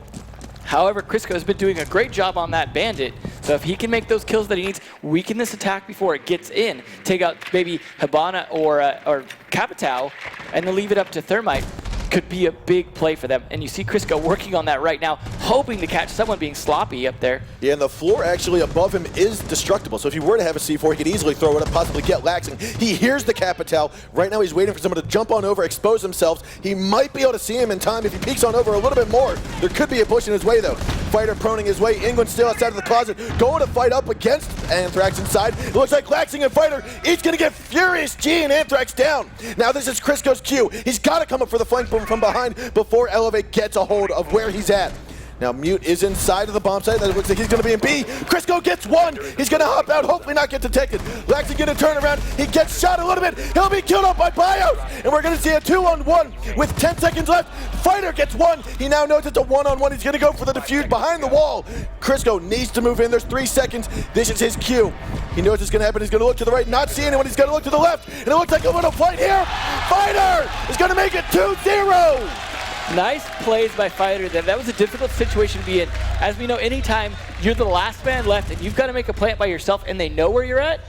However, Crisco has been doing a great job on that Bandit, so if he can make those kills that he needs, weaken this attack before it gets in, take out maybe Hibana or Capitao, and then leave it up to Thermite, could be a big play for them. And you see Crisco working on that right now, hoping to catch someone being sloppy up there. Yeah, and the floor actually above him is destructible. So if he were to have a C4, he could easily throw it up, possibly get laxing. He hears the Capitao. Right now he's waiting for someone to jump on over, expose themselves. He might be able to see him in time if he peeks on over a little bit more. There could be a push in his way, though. Fighter proning his way. England still outside of the closet, going to fight up against Anthrax inside. It looks like Laxing and Fighter each going to get Furious G and Anthrax down. Now this is Crisco's cue. He's got to come up for the flank boom from behind before Elevate gets a hold of where he's at. Now Mute is inside of the bomb site. That looks like he's going to be in B. Crisco gets one. He's going to hop out, hopefully not get detected. Laxing going to turn around. He gets shot a little bit. He'll be killed off by Bios. And we're going to see a 2-on-1 with 10 seconds left. Fighter gets one. He now knows it's a 1-on-1. He's going to go for the defuse behind the wall. Crisco needs to move in. There's 3 seconds. This is his cue. He knows what's going to happen. He's going to look to the right, not see anyone. He's going to look to the left. And it looks like a little fight here. Fighter is going to make it 2-0. Nice plays by Fighter. That was a difficult situation to be in. As we know, anytime you're the last man left and you've got to make a plant by yourself and they know where you're at,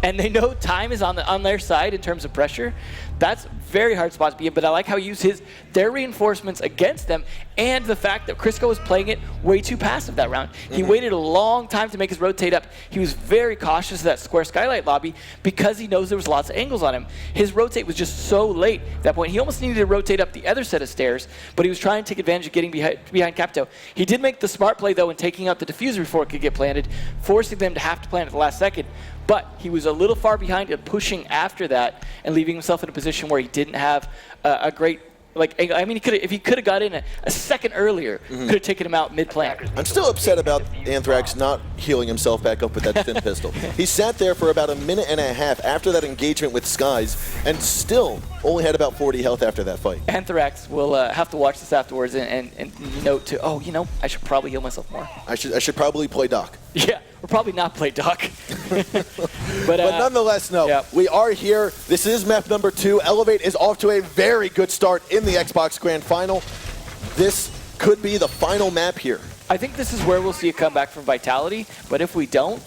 and they know time is on their side in terms of pressure, that's a very hard spot to be in. But I like how he used their reinforcements against them, and the fact that Crisco was playing it way too passive that round. He waited a long time to make his rotate up. He was very cautious of that square skylight lobby because he knows there was lots of angles on him. His rotate was just so late at that point. He almost needed to rotate up the other set of stairs, but he was trying to take advantage of getting behind Capito. He did make the smart play, though, in taking out the diffuser before it could get planted, forcing them to have to plant at the last second. But he was a little far behind and pushing after that and leaving himself in a position where he didn't have a great, I mean, if he could have got in a second earlier, could have taken him out mid-plant. I'm still upset about Anthrax not healing himself back up with that stim pistol. He sat there for about a minute and a half after that engagement with Skies and still only had about 40 health after that fight. Anthrax will have to watch this afterwards and note to, I should probably heal myself more. I should probably play Doc. Yeah. We'll probably not play Duck. but nonetheless, no. Yep. We are here. This is map number 2. Elevate is off to a very good start in the Xbox Grand Final. This could be the final map here. I think this is where we'll see a comeback from Vitality, but if we don't,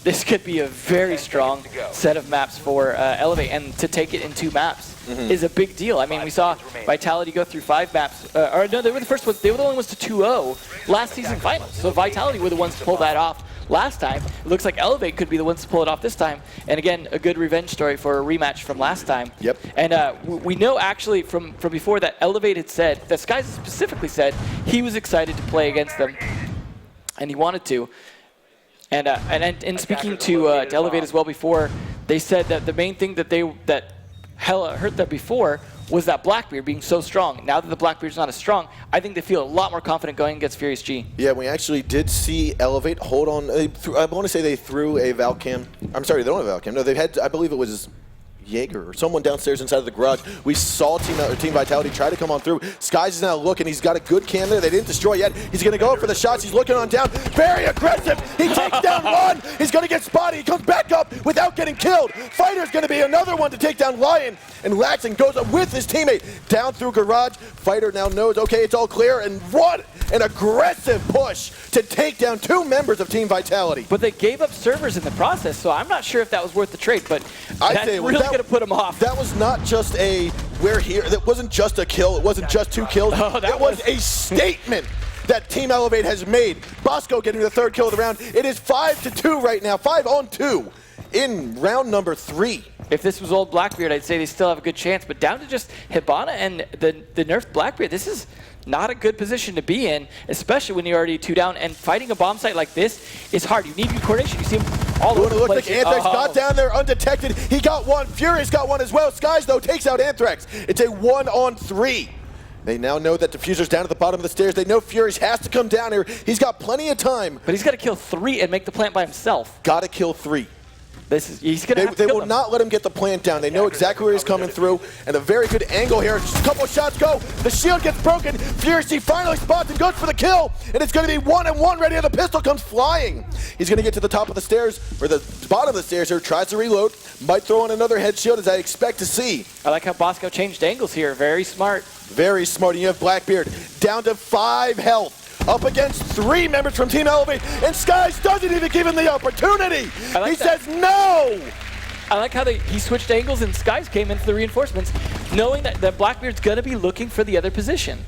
this could be a very strong set of maps for Elevate, and to take it in 2 maps is a big deal. I mean, we saw Vitality go through 5 maps, or no, they were the first ones. They were the only ones to 2-0 last season finals. So Vitality were the ones to pull that off last time. It looks like Elevate could be the ones to pull it off this time. And again, a good revenge story for a rematch from last time. Yep. And we know actually from before that Elevate had said, that Skies specifically said he was excited to play against them, and he wanted to. And speaking to Elevate as well before, they said that the main thing that hella hurt them before was that Blackbeard being so strong. Now that the Blackbeard's not as strong, I think they feel a lot more confident going against Furious G. Yeah, we actually did see Elevate hold on. I want to say they threw a Valcam. I'm sorry, they don't have a Valcam. No, they had, I believe it was Jaeger or someone downstairs inside of the garage. We saw Team Vitality try to come on through. Skies is now looking. He's got a good cam there. They didn't destroy yet. He's going to go for the shots. He's looking on down. Very aggressive. He takes down one. He's going to get spotted. He comes back up without getting killed. Fighter's going to be another one to take down Lion. And Laxton goes up with his teammate down through garage. Fighter now knows, okay, it's all clear. And what an aggressive push to take down 2 members of Team Vitality. But they gave up servers in the process, so I'm not sure if that was worth the trade. But that's really going to put them off. That was not just a we're here. That wasn't just a kill. It wasn't just 2 kills. Oh, it was a statement that Team Elevate has made. Bosco getting the 3rd kill of the round. It is 5-2 right now. 5-on-2 in round number 3. If this was old Blackbeard, I'd say they still have a good chance. But down to just Hibana and the nerfed Blackbeard, this is not a good position to be in, especially when you're already 2 down. And fighting a bomb site like this is hard. You need good coordination. You see him all over the place. Like Anthrax got down there undetected. He got one. Furious got one as well. Skies, though, takes out Anthrax. It's a 1-on-3. They now know that Diffuser's down at the bottom of the stairs. They know Furious has to come down here. He's got plenty of time. But he's got to kill 3 and make the plant by himself. Got to kill 3. He's gonna have to they will not let him get the plant down. They know exactly where he's coming through, and a very good angle here. Just a couple of shots go. The shield gets broken. Furious finally spots and goes for the kill, and it's going to be 1-on-1 ready, and the pistol comes flying. He's going to get to the top of the stairs, or the bottom of the stairs here, tries to reload, might throw on another head shield, as I expect to see. I like how Bosco changed angles here. Very smart. Very smart. And you have Blackbeard down to 5 health. Up against 3 members from Team Elevate, and Skies doesn't even give him the opportunity. He says no. I like how he switched angles and Skies came in for the reinforcements, knowing that Blackbeard's going to be looking for the other position,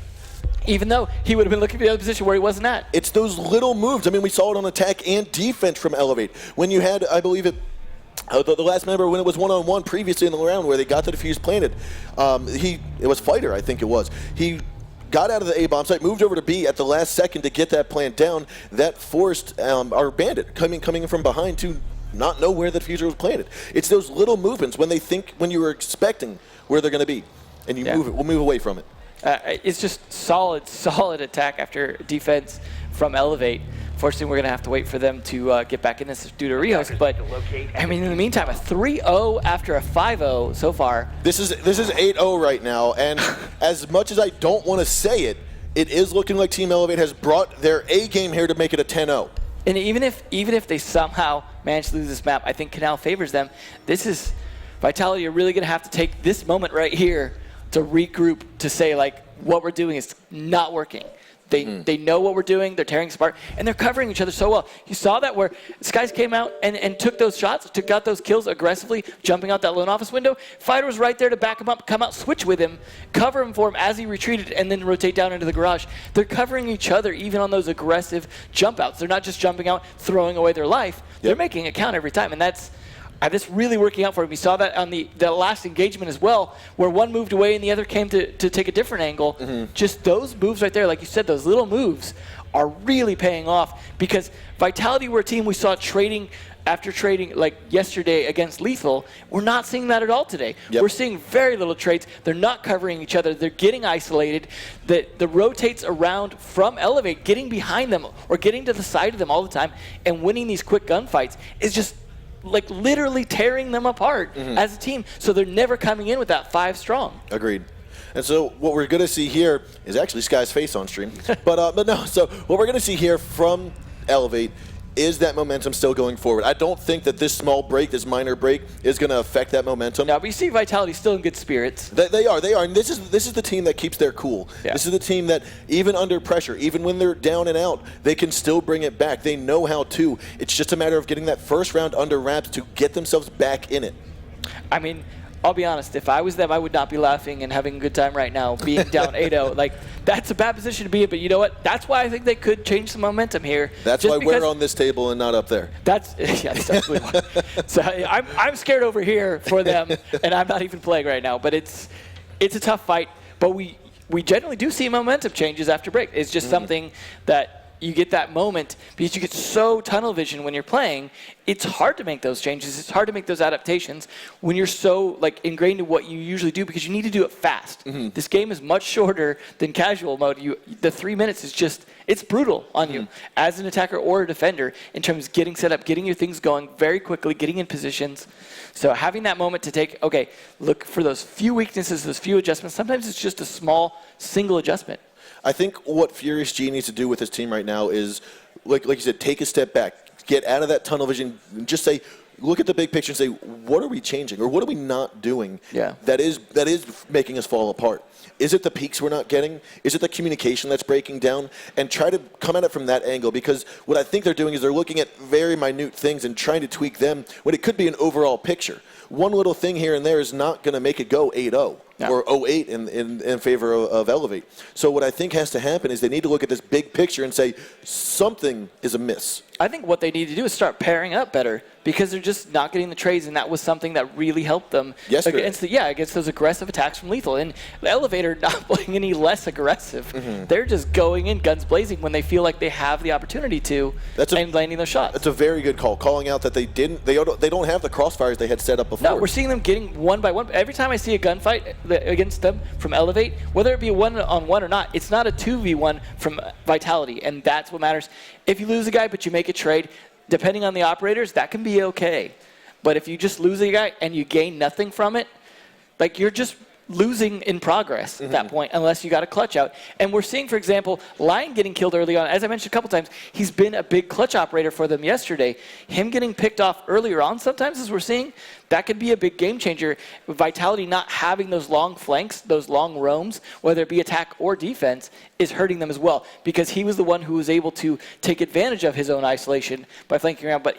even though he would have been looking for the other position where he wasn't at. It's those little moves. I mean, we saw it on attack and defense from Elevate. When you had, I believe the last member, when it was 1-on-1 previously in the round where they got the defuse planted, it was Fighter, I think it was. He got out of the A bomb site, moved over to B at the last second to get that plant down. That forced our Bandit coming in from behind to not know where the diffuser was planted. It's those little movements when you were expecting where they're going to be, and we'll move away from it. It's just solid attack after defense from Elevate. Fortunately, we're going to have to wait for them to get back in this due to rehost. But, I mean, in the meantime, a 3-0 after a 5-0 so far. This is 8-0 right now, and as much as I don't want to say it, it is looking like Team Elevate has brought their A game here to make it a 10-0. And even if they somehow manage to lose this map, I think Canal favors them. This is Vitality are really going to have to take this moment right here to regroup, to say, like, what we're doing is not working. They know what we're doing. They're tearing us apart, and they're covering each other so well. You saw that where Skies came out and took those shots, got those kills aggressively, jumping out that lone office window. Fighter was right there to back him up, come out, switch with him, cover him for him as he retreated, and then rotate down into the garage. They're covering each other even on those aggressive jump outs. They're not just jumping out, throwing away their life. They're making it count every time, and that's really working out for him. We saw that on the last engagement as well, where one moved away and the other came to take a different angle. Just those moves right there, like you said, those little moves are really paying off, because Vitality were a team we saw trading after trading like yesterday against Lethal. We're not seeing that at all today. We're seeing very little trades. They're not covering each other. They're getting isolated. The rotates around from Elevate, getting behind them or getting to the side of them all the time and winning these quick gunfights is just like literally tearing them apart as a team. So they're never coming in with that 5 strong. Agreed. And so what we're going to see here is actually Sky's face on stream. but no, so what we're going to see here from Elevate is that momentum still going forward? I don't think that this small break, this minor break, is going to affect that momentum. No, but you see Vitality still in good spirits. They are. And this is the team that keeps their cool. Yeah. This is the team that, even under pressure, even when they're down and out, they can still bring it back. They know how to. It's just a matter of getting that first round under wraps to get themselves back in it. I mean, I'll be honest, if I was them, I would not be laughing and having a good time right now, being down 8-0. Like, that's a bad position to be in, but you know what? That's why I think they could change some momentum here. That's why we're on this table and not up there. That's absolutely why. So I'm scared over here for them, and I'm not even playing right now. But it's a tough fight, but we generally do see momentum changes after break. It's just something that you get that moment because you get so tunnel vision when you're playing. It's hard to make those changes. It's hard to make those adaptations when you're so like ingrained in what you usually do because you need to do it fast. This game is much shorter than casual mode. The 3 minutes is just, it's brutal on you as an attacker or a defender in terms of getting set up, getting your things going very quickly, getting in positions. So having that moment to take, okay, look for those few weaknesses, those few adjustments. Sometimes it's just a small single adjustment. I think what Furious G needs to do with his team right now is, like you said, take a step back, get out of that tunnel vision, and just say, look at the big picture and say, what are we changing or what are we not doing that is making us fall apart? Is it the peaks we're not getting? Is it the communication that's breaking down? And try to come at it from that angle, because what I think they're doing is they're looking at very minute things and trying to tweak them when it could be an overall picture. One little thing here and there is not going to make it go 8-0. Or 0-8 in favor of Elevate. So what I think has to happen is they need to look at this big picture and say something is amiss. I think what they need to do is start pairing up better because they're just not getting the trades, and that was something that really helped them against those aggressive attacks from Lethal. And the Elevator not playing any less aggressive. They're just going in guns blazing when they feel like they have the opportunity to and landing those shots. That's a very good call, calling out that they don't have the crossfires they had set up before. No, we're seeing them getting one by one. Every time I see a gunfight against them from Elevate, whether it be a one-on-one or not, it's not a 2v1 from Vitality, and that's what matters. If you lose a guy but you make a trade, depending on the operators, that can be okay. But if you just lose a guy and you gain nothing from it, like you're just losing in progress at that point unless you got a clutch out. And we're seeing, for example, Lion getting killed early on. As I mentioned a couple times, he's been a big clutch operator for them yesterday. Him getting picked off earlier on sometimes, as we're seeing, that could be a big game changer. Vitality not having those long flanks, those long roams, whether it be attack or defense, is hurting them as well because he was the one who was able to take advantage of his own isolation by flanking around. But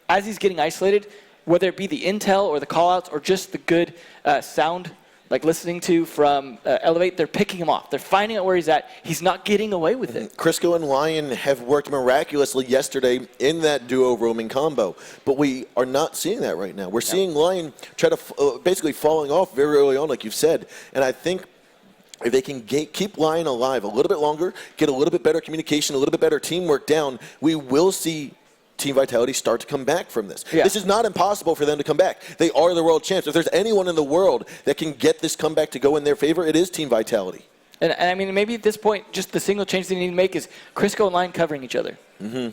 as he's getting isolated, whether it be the intel or the callouts or just the good sound like listening to from Elevate, they're picking him off. They're finding out where he's at. He's not getting away with it. Crisco and Lion have worked miraculously yesterday in that duo roaming combo, but we are not seeing that right now. We're seeing Lion try to basically falling off very early on, like you've said, and I think if they can keep Lion alive a little bit longer, get a little bit better communication, a little bit better teamwork down, we will see Team Vitality start to come back from this. This is not impossible for them to come back. They are the world champs. If there's anyone in the world that can get this comeback to go in their favor, it is Team Vitality. And I mean, maybe at this point, just the single change they need to make is Crisco and Lion covering each other.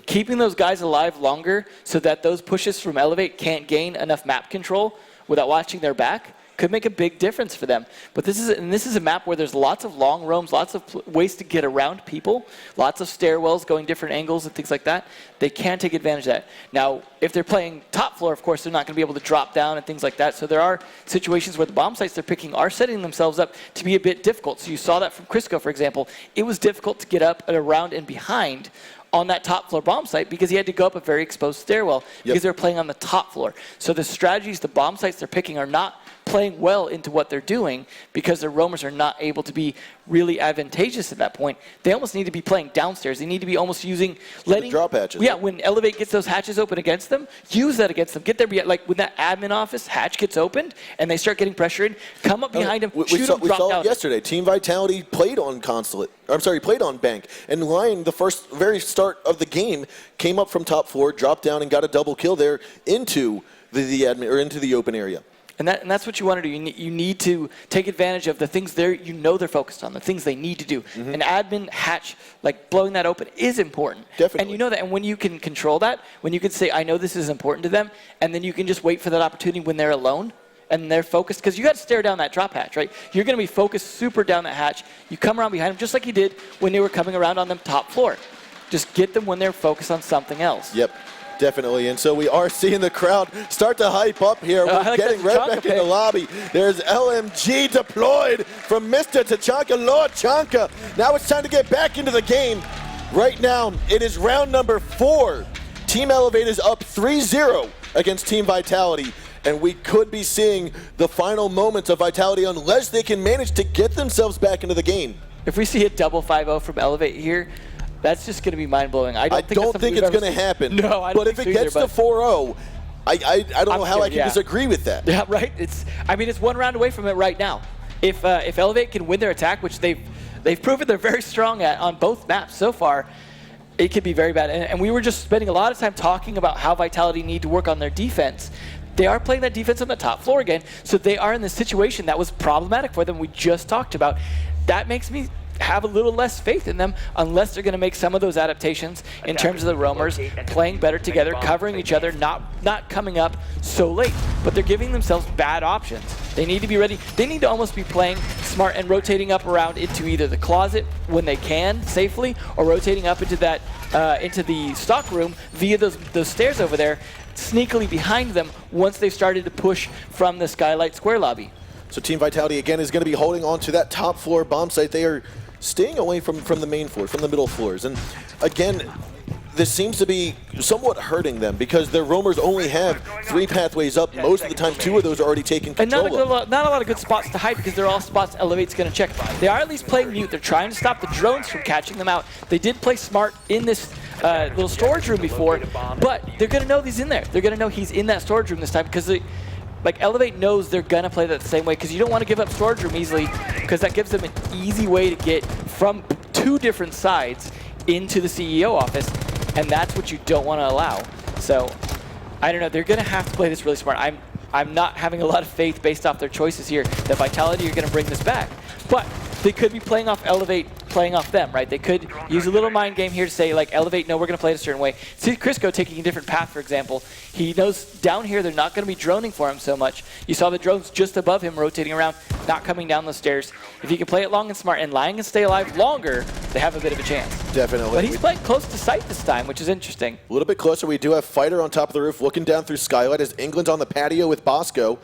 Keeping those guys alive longer so that those pushes from Elevate can't gain enough map control without watching their back could make a big difference for them. But this is a map where there's lots of long roams, lots of ways to get around people, lots of stairwells going different angles and things like that. They can take advantage of that. Now, if they're playing top floor, of course, they're not going to be able to drop down and things like that. So there are situations where the bomb sites they're picking are setting themselves up to be a bit difficult. So you saw that from Crisco, for example. It was difficult to get up and around and behind on that top floor bomb site because he had to go up a very exposed stairwell because they were playing on the top floor. So the strategies, the bomb sites they're picking are not playing well into what they're doing because their roamers are not able to be really advantageous at that point. They almost need to be playing downstairs. They need to be almost using the drop hatches. Yeah, when Elevate gets those hatches open against them, use that against them. Get there, like when that admin office hatch gets opened and they start getting pressure in, come up behind him, shoot him, drop down. We saw it yesterday. Team Vitality played on played on Bank. And Lion, the very start of the game, came up from top floor, dropped down, and got a double kill there into the admin or into the open area. And that's what you want to do. You need to take advantage of the things they're focused on, the things they need to do. An admin hatch, like blowing that open, is important. Definitely. And you know that. And when you can control that, when you can say, I know this is important to them, and then you can just wait for that opportunity when they're alone and they're focused, because you got to stare down that drop hatch, right? You're going to be focused super down that hatch. You come around behind them, just like you did when they were coming around on them top floor. Just get them when they're focused on something else. Yep. Definitely, and so we are seeing the crowd start to hype up here. We're like getting right back in the lobby. There's LMG deployed from Mr. Tachanka, Lord Chanka. Now it's time to get back into the game. Right now, it is round number 4. Team Elevate is up 3-0 against Team Vitality, and we could be seeing the final moments of Vitality unless they can manage to get themselves back into the game. If we see a double 5-0 from Elevate here, that's just going to be mind-blowing. I don't think it's going to happen. No, I don't think so. But if it gets to 4-0, I don't know how I can disagree with that. Yeah, right. It's one round away from it right now. If Elevate can win their attack, which they've proven they're very strong at on both maps so far, it could be very bad. And we were just spending a lot of time talking about how Vitality need to work on their defense. They are playing that defense on the top floor again, so they are in the situation that was problematic for them we just talked about. That makes me have a little less faith in them unless they're going to make some of those adaptations in terms of the roamers playing better together, covering each other, not coming up so late. But they're giving themselves bad options. They need to be ready. They need to almost be playing smart and rotating up around into either the closet when they can safely, or rotating up into that into the stock room via those stairs over there, sneakily behind them once they've started to push from the Skylight Square lobby. So Team Vitality again is going to be holding on to that top floor bomb site. They are staying away from the main floor, from the middle floors. And again, this seems to be somewhat hurting them because their roamers only have 3 pathways up. Most of the time, 2 of those are already taken control of. Not a lot of good spots to hide because they're all spots Elevate's going to check. They are at least playing mute. They're trying to stop the drones from catching them out. They did play smart in this little storage room before, but they're going to know he's in there. They're going to know he's in that storage room this time because Elevate knows they're going to play that the same way because you don't want to give up storage room easily because that gives them an easy way to get from 2 different sides into the CEO office, and that's what you don't want to allow. So, I don't know. They're going to have to play this really smart. I'm not having a lot of faith based off their choices here that Vitality are going to bring this back. But they could be playing off Elevate, playing off them, right? They could use a little mind game here to say, like, Elevate, no, we're going to play it a certain way. See Crisco taking a different path, for example. He knows down here they're not going to be droning for him so much. You saw the drones just above him rotating around, not coming down those stairs. If he can play it long and smart and lying and stay alive longer, they have a bit of a chance. Definitely. But he's playing close to sight this time, which is interesting. A little bit closer. We do have Fighter on top of the roof looking down through Skylight as England's on the patio with Bosco.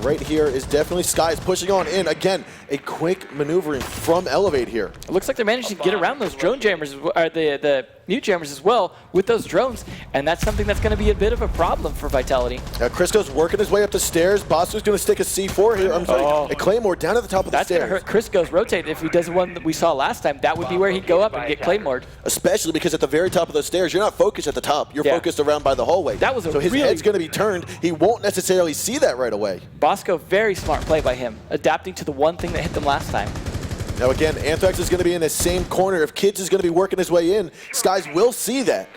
Right here is definitely Skies pushing on in. Again, a quick maneuvering from Elevate here. It looks like they're managing to get around those drone jammers, or the mute jammers as well, with those drones, and that's something that's going to be a bit of a problem for Vitality. Now Crisco's working his way up the stairs. Bosco's going to stick a C4 here. I'm sorry, a Claymore down at the top of the stairs. That's going to hurt Crisco's rotate. If he does the one that we saw last time, that would be where he'd go up and get Claymored. Especially because at the very top of those stairs, you're not focused at the top. You're focused around by the hallway. That was so his head's going to be turned. He won't necessarily see that right away. Bosco, very smart play by him, adapting to the one thing that hit them last time. Now again, Anthrax is going to be in the same corner. If Kids is going to be working his way in, Skies will see that,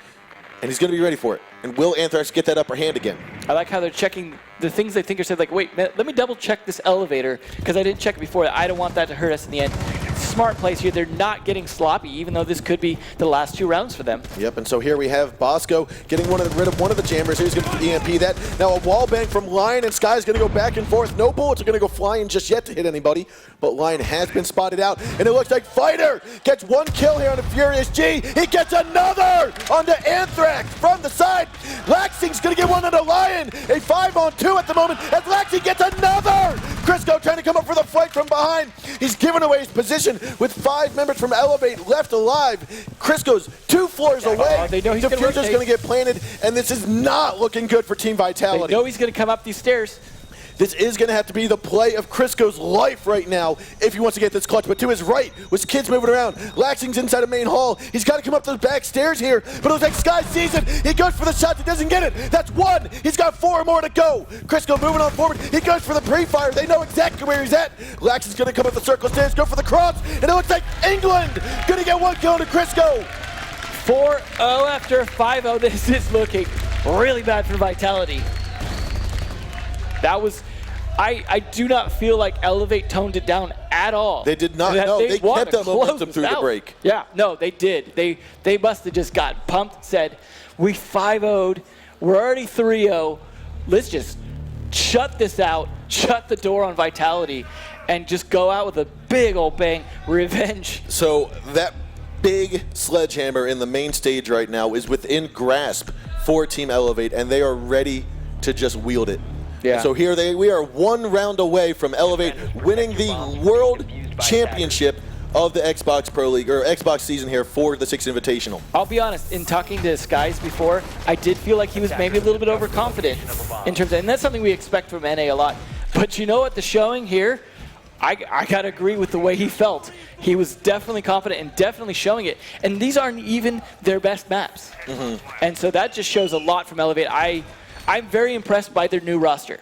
and he's going to be ready for it. And will Anthrax get that upper hand again? I like how they're checking the things they think are said, like, wait, let me double check this elevator, because I didn't check it before. I don't want that to hurt us in the end. Smart plays here. They're not getting sloppy, even though this could be the last 2 rounds for them. Yep, and so here we have Bosco getting rid of one of the jammers. He's going to EMP that. Now a wall bang from Lion, and Sky's going to go back and forth. No bullets are going to go flying just yet to hit anybody, but Lion has been spotted out, and it looks like Fighter gets 1 kill here on the Furious G. He gets another onto Anthrax from the side. Laxing's going to get one onto Lion. A 5-on-2 at the moment as Laxing gets another. Crisco trying to come up for the fight from behind. He's given away his position with 5 members from Elevate left alive. Crisco's 2 floors away. They know he's Diffuser's going to get planted, and this is not looking good for Team Vitality. They know he's going to come up these stairs. This is going to have to be the play of Crisco's life right now if he wants to get this clutch. But to his right was Kids moving around. Laxing's inside of main hall. He's got to come up those back stairs here. But it looks like Sky sees it. He goes for the shot. He doesn't get it. That's 1. He's got 4 more to go. Crisco moving on forward. He goes for the pre-fire. They know exactly where he's at. Laxing's going to come up the circle stairs, go for the cross. And it looks like England going to get 1 kill to Crisco. 4-0 after 5-0. This is looking really bad for Vitality. That was... I do not feel like Elevate toned it down at all. They did not. No, they kept that momentum through the break. Yeah, no, they did. They must have just got pumped, said, we 5-0'd, we're already 3-0, let's just shut this out, shut the door on Vitality, and just go out with a big old bang, revenge. So that big sledgehammer in the main stage right now is within grasp for Team Elevate, and they are ready to just wield it. Yeah. So here we are 1 round away from Elevate winning the World Championship of the Xbox Pro League, or Xbox season here for the Six Invitational. I'll be honest, in talking to Skies before, I did feel like he was maybe a little bit overconfident in terms of, and that's something we expect from NA a lot. But you know what, the showing here, I got to agree with the way he felt. He was definitely confident and definitely showing it. And these aren't even their best maps. And so that just shows a lot from Elevate. I'm very impressed by their new roster.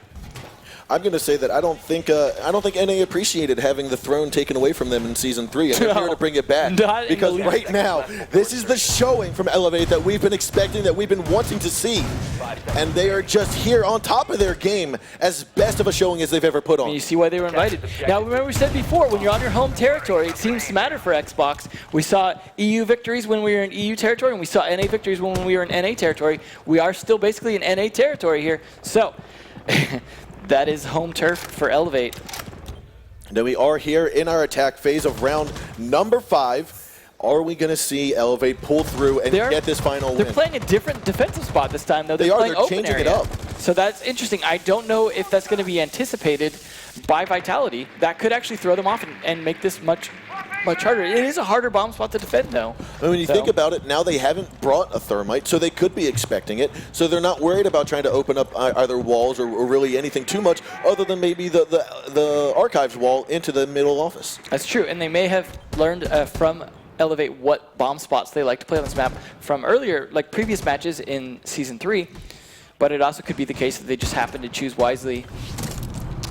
I'm going to say that I don't think NA appreciated having the throne taken away from them in Season 3, and they're here to bring it back. Because right now, this is the showing from Elevate that we've been expecting, that we've been wanting to see. And they are just here on top of their game, as best of a showing as they've ever put on. And you see why they were invited. Now, remember we said before, when you're on your home territory, it seems to matter for Xbox. We saw EU victories when we were in EU territory, and we saw NA victories when we were in NA territory. We are still basically in NA territory here. So that is home turf for Elevate. Then we are here in our attack phase of round number 5. Are we going to see Elevate pull through and get this final win? They're playing a different defensive spot this time, though. They're changing area. it up. So that's interesting. I don't know if that's going to be anticipated by Vitality. That could actually throw them off and make this much harder. It is a harder bomb spot to defend, though. And when you think about it, now they haven't brought a thermite, so they could be expecting it. So they're not worried about trying to open up either walls or really anything too much, other than maybe the archives wall into the middle office. That's true, and they may have learned from Elevate what bomb spots they like to play on this map from earlier, like previous matches in Season 3. But it also could be the case that they just happen to choose wisely.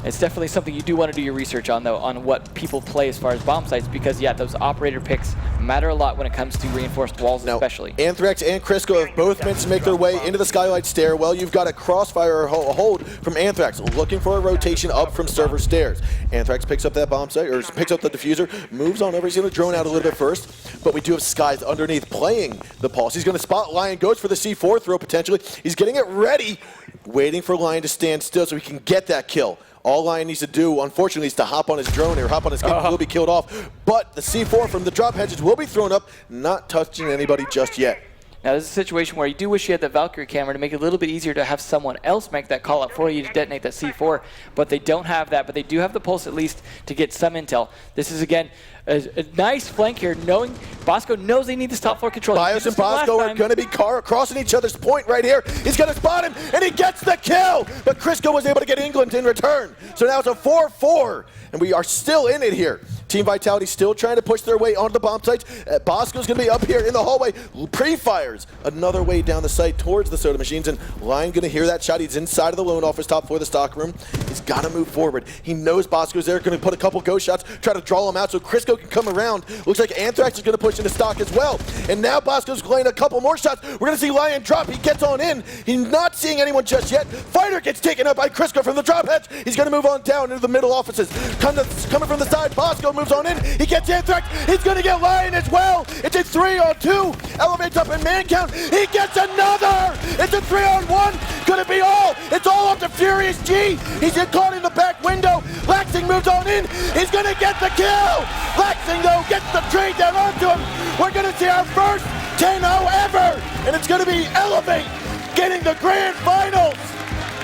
It's definitely something you do want to do your research on, though, on what people play as far as bomb sites, because, yeah, those operator picks matter a lot when it comes to reinforced walls, especially. Anthrax and Crisco have both managed to make their way into the Skylight stairwell. You've got a crossfire hold from Anthrax, looking for a rotation up from server stairs. Anthrax picks up that bomb site, or picks up the diffuser, moves on over. He's going to drone out a little bit first, but we do have Skies underneath playing the pulse. He's going to spot Lion, goes for the C4 throw potentially. He's getting it ready, waiting for Lion to stand still so he can get that kill. All Lion needs to do, unfortunately, is to hop on his drone or hop on his kit. Will be killed off. But the C4 from the drop hedges will be thrown up, not touching anybody just yet. Now, this is a situation where you do wish you had the Valkyrie camera to make it a little bit easier to have someone else make that call out for you to detonate that C4, but they don't have that, but they do have the pulse at least to get some intel. This is, again, a nice flank here, knowing Bosco knows they need this top floor control. Bios and Bosco are going to be crossing each other's point right here. He's going to spot him, and he gets the kill, but Crisco was able to get England in return. So now it's a 4-4, and we are still in it here. Team Vitality still trying to push their way onto the bomb sites. Bosco's going to be up here in the hallway. Pre-fires another way down the site towards the soda machines, and Lion going to hear that shot. He's inside of the loan office, top floor of the stock room. He's got to move forward. He knows Bosco's there, going to put a couple ghost shots, try to draw him out so Crisco can come around. Looks like Anthrax is going to push into stock as well. And now Bosco's playing a couple more shots. We're going to see Lion drop. He gets on in. He's not seeing anyone just yet. Fighter gets taken up by Crisco from the drop hedge. He's going to move on down into the middle offices. Coming from the side, Bosco moves on in. He gets Anthrax. He's going to get Lion as well. It's a 3-on-2. Elevates up in man count. He gets another. It's a 3-on-1. Going to be all. It's all up to Furious G. He's caught in the back window. Laxing moves on in. He's going to get the kill. Laxing, though, gets the trade down onto him. We're going to see our first 10-0 ever. And it's going to be Elevate getting the grand finals.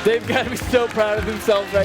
They've got to be so proud of themselves right